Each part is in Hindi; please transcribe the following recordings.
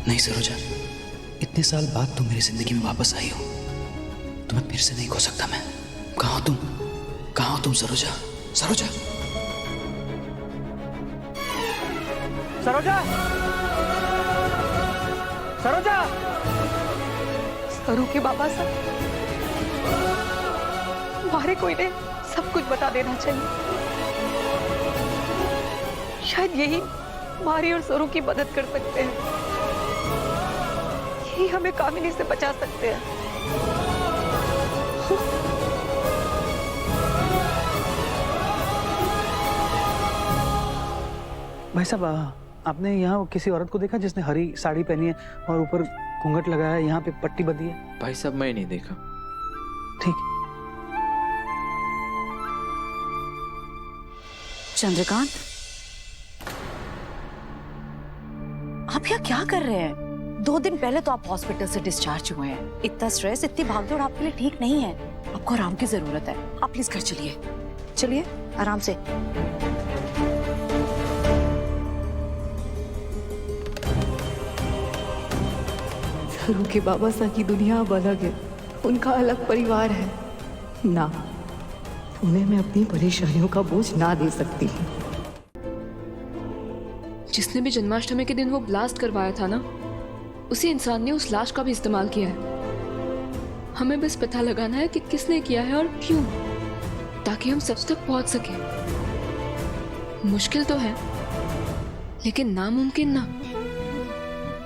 नहीं सरोजा, इतने साल बाद तुम मेरी जिंदगी में वापस आई हो, तुम्हें फिर से नहीं खो सकता मैं। कहाँ हो तुम? कहाँ हो तुम सरोजा? सरोजा, सरोजा, सरोजा। सरू के बाबा साहब, हमारे कोई ने सब कुछ बता देना चाहिए। शायद यही मारी और सरू की मदद कर सकते हैं, यही हमें कामिनी से बचा सकते हैं। भाई साहब, आपने यहाँ किसी औरत को देखा जिसने हरी साड़ी पहनी है और ऊपर घूंघट लगाया है, यहाँ पे पट्टी बंधी है? भाई साहब मैं नहीं देखा। ठीक। चंद्रकांत, आप यहाँ क्या कर रहे हैं? 2 दिन पहले तो आप हॉस्पिटल से डिस्चार्ज हुए हैं। इतना स्ट्रेस, इतनी भागदौड़ आपके लिए ठीक नहीं है। आपको आराम की जरूरत है। आप प्लीज घर चलिए, चलिए आराम से। सरू के बाबा साहब की दुनिया अब अलग है, उनका अलग परिवार है ना, उन्हें मैं अपनी परेशानियों का बोझ ना दे सकती। जिसने भी जन्माष्टमी के दिन वो ब्लास्ट करवाया था ना, उसी इंसान ने उस लाश का भी इस्तेमाल किया है। हमें बस पता लगाना है कि किसने किया है और क्यों, ताकि हम सच तक पहुंच सके। मुश्किल तो है, लेकिन नामुमकिन ना।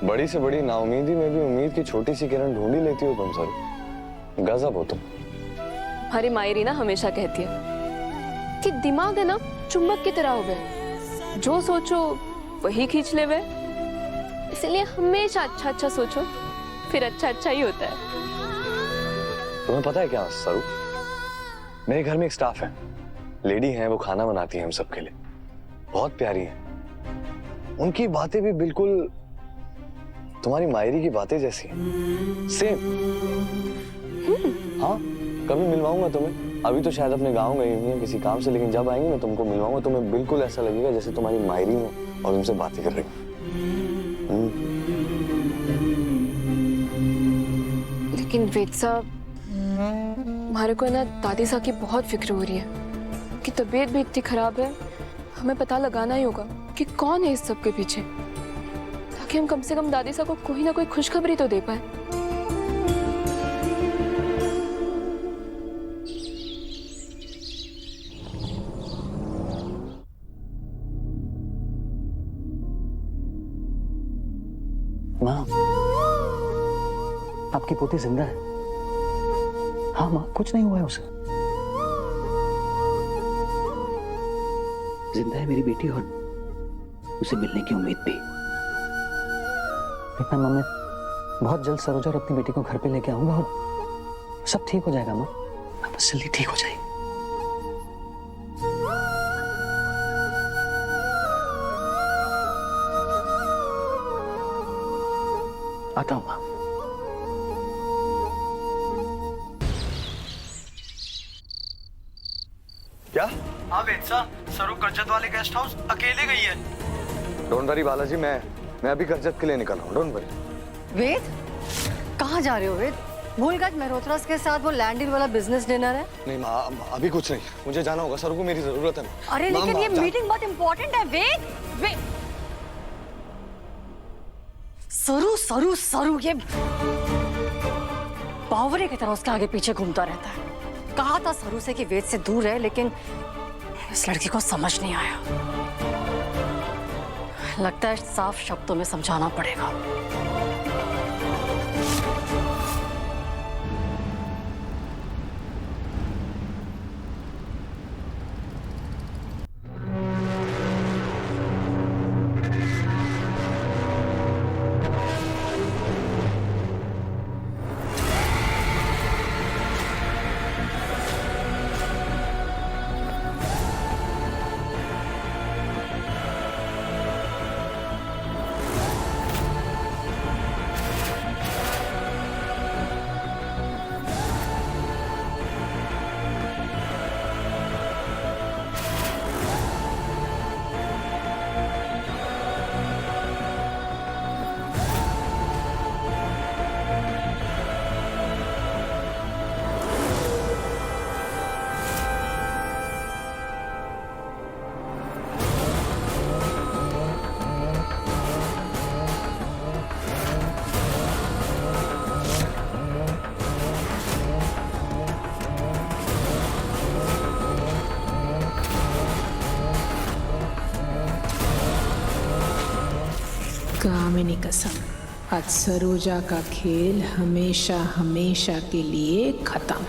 बड़ी से बड़ी नाउमीदी में भी उम्मीद की छोटी सी किरण ढूंढ ही लेती हो तुम सर। गजब हो तुम। हमारी मायरी ना हमेशा कहती है कि दिमाग है ना चुंबक की तरह हो गए, जो सोचो वही खींच ले वे। इसलिए हमेशा अच्छा अच्छा सोचो, फिर अच्छा अच्छा ही होता है। तुम्हें पता है क्या सरू, मेरे घर में एक स्टाफ है, लेडी है, वो खाना बनाती है हम सबके लिए, बहुत प्यारी है। उनकी बातें भी बिल्कुल तुम्हारी मायरी की बातें जैसी हैं, सेम। हाँ, कभी मिलवाऊंगा तुम्हें। अभी तो शायद अपने गांव गई हुई है किसी काम से, लेकिन जब आएंगी मैं तुमको मिलवाऊंगा। तुम्हें बिल्कुल ऐसा लगेगा जैसे तुम्हारी मायरी हो और तुमसे बातें कर रही हो। लेकिन वेद साहब, हमारे को ना दादी साहब की बहुत फिक्र हो रही है कि तबीयत भी इतनी खराब है। हमें पता लगाना ही होगा कि कौन है इस सब के पीछे, ताकि हम कम से कम दादी साहब को कोई ना कोई खुशखबरी तो दे पाए। माँ, आपकी पोती जिंदा है। हाँ माँ, कुछ नहीं हुआ है उसे। जिंदा है मेरी बेटी और उसे मिलने की उम्मीद भी। देखना माँ, मैं बहुत जल्द सरोजा और अपनी बेटी को घर पे लेके आऊंगा और सब ठीक हो जाएगा माँ। बस जल्दी ठीक हो जाए। आता हूँ माँ। क्या? हाँ वेद साहब, सरू कर्जत वाले गेस्ट हाउस अकेले गई है। डोंट वरी बालाजी, मैं अभी कर्जत के लिए निकल रहा हूँ। Don't worry. वेद, कहाँ जा रहे हो वेद? भूल गए मेहरोत्रास के साथ वो लैंड डील वाला बिजनेस डिनर है? नहीं माँ, अभी कुछ नहीं, मुझे जाना होगा। सरू को मेरी जरूरत है। अरे लेकिन ये मीटिंग बहुत इंपॉर्टेंट है वेद। वेद, सरू सरू सरू, ये बावरे की तरह उसके आगे पीछे घूमता रहता है। कहा था सरू से कि वेद से दूर है, लेकिन इस लड़की को समझ नहीं आया। लगता है साफ शब्दों में समझाना पड़ेगा। कामिनी कसम, आज सरोजा का खेल हमेशा हमेशा के लिए खत्म।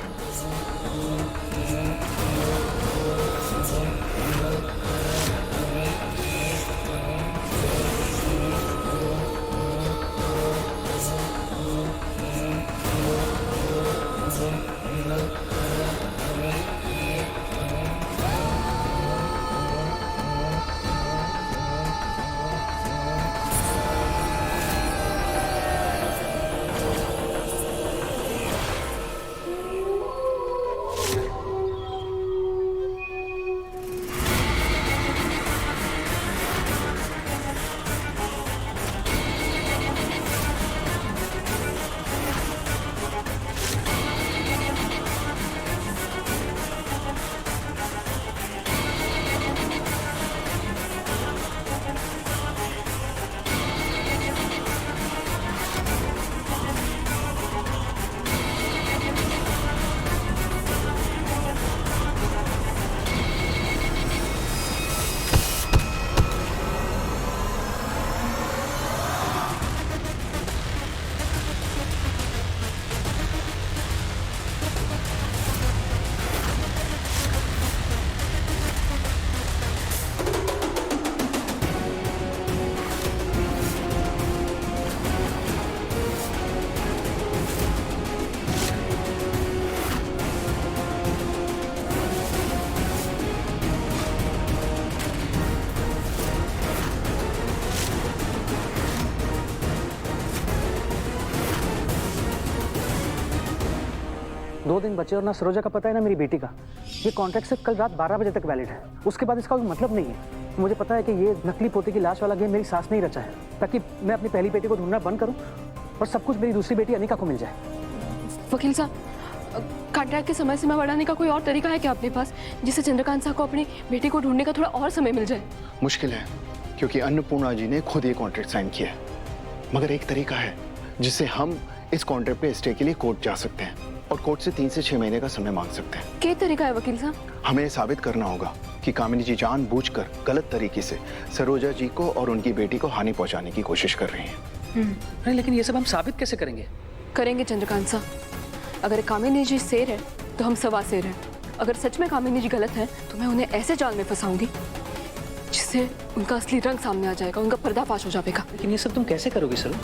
दो दिन बचे और ना सरोजा का पता है ना मेरी बेटी का। ये कॉन्ट्रैक्ट सिर्फ कल रात 12 बजे तक वैलिड है, उसके बाद इसका कोई मतलब नहीं है। मुझे पता है कि ये नकली पोते की लाश वाला गेम मेरी सास ने ही रचा है, ताकि मैं अपनी पहली बेटी को ढूंढना बंद करूं और सब कुछ मेरी दूसरी बेटी अनिका को मिल जाए। वकील साहब, कॉन्ट्रैक्ट की समय सीमा बढ़ाने का कोई और तरीका है क्या अपने पास, जिससे चंद्रकांत साहब को अपनी बेटी को ढूंढने का थोड़ा और समय मिल जाए? मुश्किल है, क्योंकि अन्नपूर्णा जी ने खुद ये कॉन्ट्रैक्ट साइन किया है। मगर एक तरीका है जिससे हम इस कॉन्ट्रैक्ट पे स्टे के लिए कोर्ट जा सकते हैं और कोर्ट से 3 से 6 महीने का समय मांग सकते हैं। क्या तरीका है वकील साहब? हमें ये साबित करना होगा कि कामिनी जी जानबूझकर गलत तरीके से सरोजा जी को और उनकी बेटी को हानि पहुंचाने की कोशिश कर रही हैं। नहीं, लेकिन ये सब हम साबित कैसे करेंगे? करेंगे चंद्रकांत साहब। अगर कामिनी जी शेर है तो हम सवा शेर हैं। अगर सच में कामिनी जी गलत है तो मैं उन्हें ऐसे जाल में फंसाऊंगी जिससे उनका असली रंग सामने आ जाएगा, उनका पर्दाफाश हो जाएगा। लेकिन ये सब तुम कैसे करोगी सर?